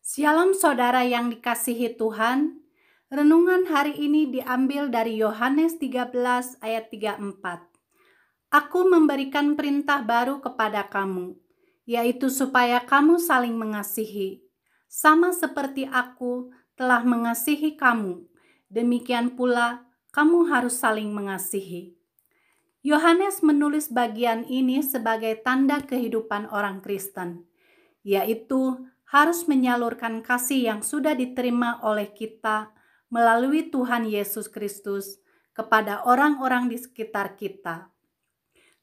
Shalom saudara yang dikasihi Tuhan. Renungan hari ini diambil dari Yohanes 13 ayat 34. Aku memberikan perintah baru kepada kamu, yaitu supaya kamu saling mengasihi. Sama seperti aku telah mengasihi kamu, demikian pula kamu harus saling mengasihi. Yohanes menulis bagian ini sebagai tanda kehidupan orang Kristen, yaitu harus menyalurkan kasih yang sudah diterima oleh kita melalui Tuhan Yesus Kristus kepada orang-orang di sekitar kita.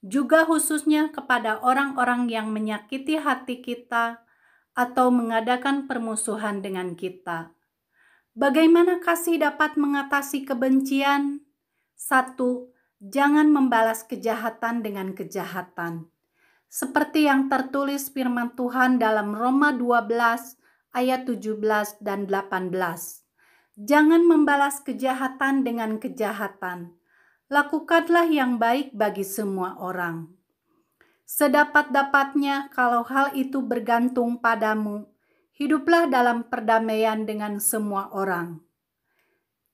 Juga khususnya kepada orang-orang yang menyakiti hati kita atau mengadakan permusuhan dengan kita. Bagaimana kasih dapat mengatasi kebencian? 1. Jangan membalas kejahatan dengan kejahatan. Seperti yang tertulis firman Tuhan dalam Roma 12 ayat 17 dan 18. Jangan membalas kejahatan dengan kejahatan. Lakukanlah yang baik bagi semua orang. Sedapat-dapatnya kalau hal itu bergantung padamu, hiduplah dalam perdamaian dengan semua orang.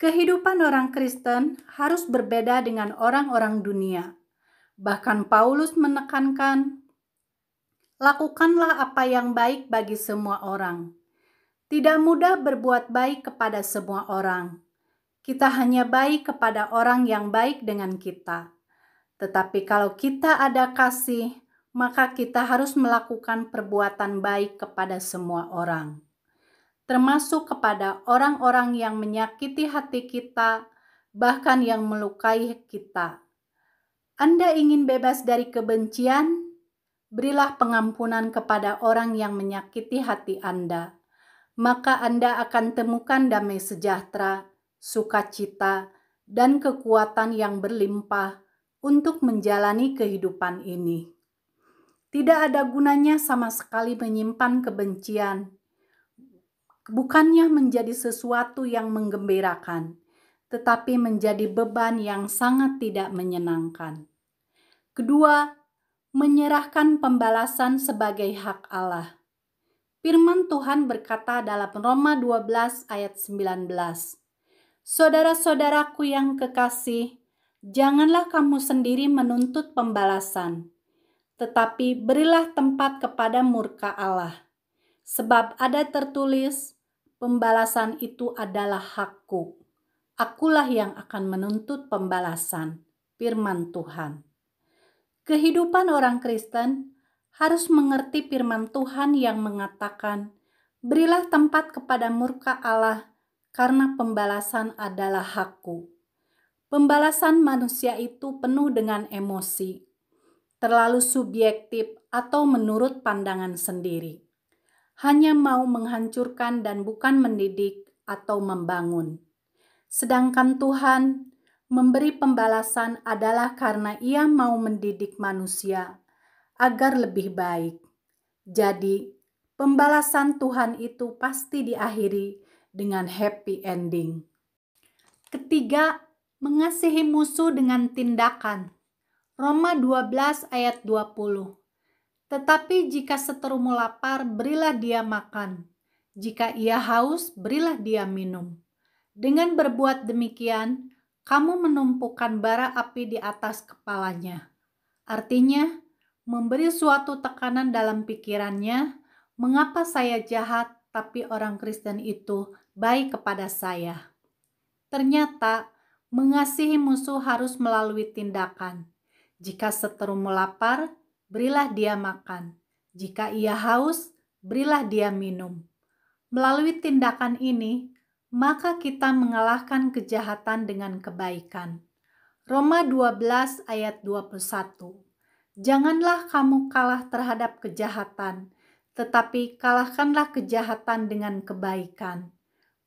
Kehidupan orang Kristen harus berbeda dengan orang-orang dunia. Bahkan Paulus menekankan, lakukanlah apa yang baik bagi semua orang. Tidak mudah berbuat baik kepada semua orang. Kita hanya baik kepada orang yang baik dengan kita. Tetapi kalau kita ada kasih, maka kita harus melakukan perbuatan baik kepada semua orang, termasuk kepada orang-orang yang menyakiti hati kita, bahkan yang melukai kita. Anda ingin bebas dari kebencian? Berilah pengampunan kepada orang yang menyakiti hati Anda. Maka Anda akan temukan damai sejahtera, sukacita, dan kekuatan yang berlimpah untuk menjalani kehidupan ini. Tidak ada gunanya sama sekali menyimpan kebencian. Bukannya menjadi sesuatu yang menggembirakan, tetapi menjadi beban yang sangat tidak menyenangkan. Kedua, menyerahkan pembalasan sebagai hak Allah. Firman Tuhan berkata dalam Roma 12 ayat 19. Saudara-saudaraku yang kekasih, janganlah kamu sendiri menuntut pembalasan, tetapi berilah tempat kepada murka Allah. Sebab ada tertulis, pembalasan itu adalah hakku. Akulah yang akan menuntut pembalasan. Firman Tuhan. Kehidupan orang Kristen harus mengerti firman Tuhan yang mengatakan, berilah tempat kepada murka Allah karena pembalasan adalah hakku. Pembalasan manusia itu penuh dengan emosi, terlalu subjektif atau menurut pandangan sendiri. Hanya mau menghancurkan dan bukan mendidik atau membangun. Sedangkan Tuhan memberi pembalasan adalah karena Ia mau mendidik manusia agar lebih baik. Jadi, pembalasan Tuhan itu pasti diakhiri dengan happy ending. Ketiga, mengasihi musuh dengan tindakan. Roma 12 ayat 20. Tetapi jika seterumu lapar, berilah dia makan. Jika ia haus, berilah dia minum. Dengan berbuat demikian, kamu menumpukan bara api di atas kepalanya. Artinya, memberi suatu tekanan dalam pikirannya, mengapa saya jahat tapi orang Kristen itu baik kepada saya. Ternyata, mengasihi musuh harus melalui tindakan. Jika seterumu lapar, berilah dia makan. Jika ia haus, berilah dia minum. Melalui tindakan ini, maka kita mengalahkan kejahatan dengan kebaikan. Roma 12 ayat 21. Janganlah kamu kalah terhadap kejahatan, tetapi kalahkanlah kejahatan dengan kebaikan.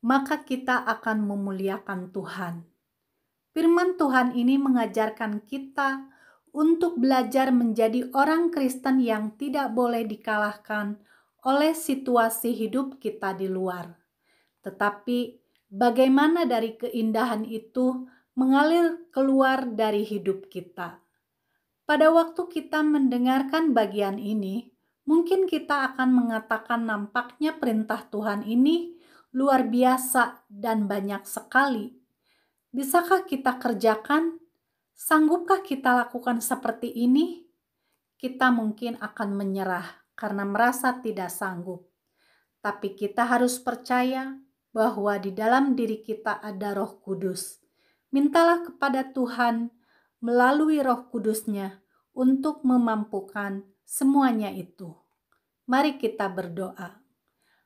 Maka kita akan memuliakan Tuhan. Firman Tuhan ini mengajarkan kita untuk belajar menjadi orang Kristen yang tidak boleh dikalahkan oleh situasi hidup kita di luar. Tetapi bagaimana dari keindahan itu mengalir keluar dari hidup kita. Pada waktu kita mendengarkan bagian ini, Mungkin kita akan mengatakan nampaknya perintah Tuhan ini luar biasa dan banyak sekali. Bisakah kita kerjakan? Sanggupkah kita lakukan seperti ini? Kita mungkin akan menyerah karena merasa tidak sanggup. Tapi kita harus percaya bahwa di dalam diri kita ada Roh Kudus. Mintalah kepada Tuhan melalui Roh Kudus-Nya untuk memampukan semuanya itu. Mari kita berdoa.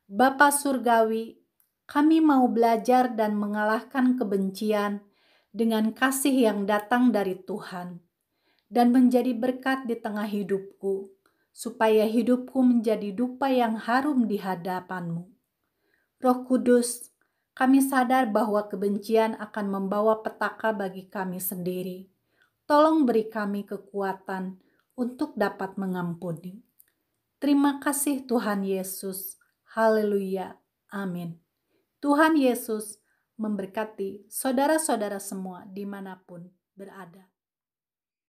Bapa Surgawi, kami mau belajar dan mengalahkan kebencian dengan kasih yang datang dari Tuhan dan menjadi berkat di tengah hidupku, supaya hidupku menjadi dupa yang harum di hadapan-Mu. Roh Kudus, kami sadar bahwa kebencian akan membawa petaka bagi kami sendiri. Tolong beri kami kekuatan untuk dapat mengampuni. Terima kasih Tuhan Yesus. Haleluya. Amin. Tuhan Yesus memberkati saudara-saudara semua dimanapun berada.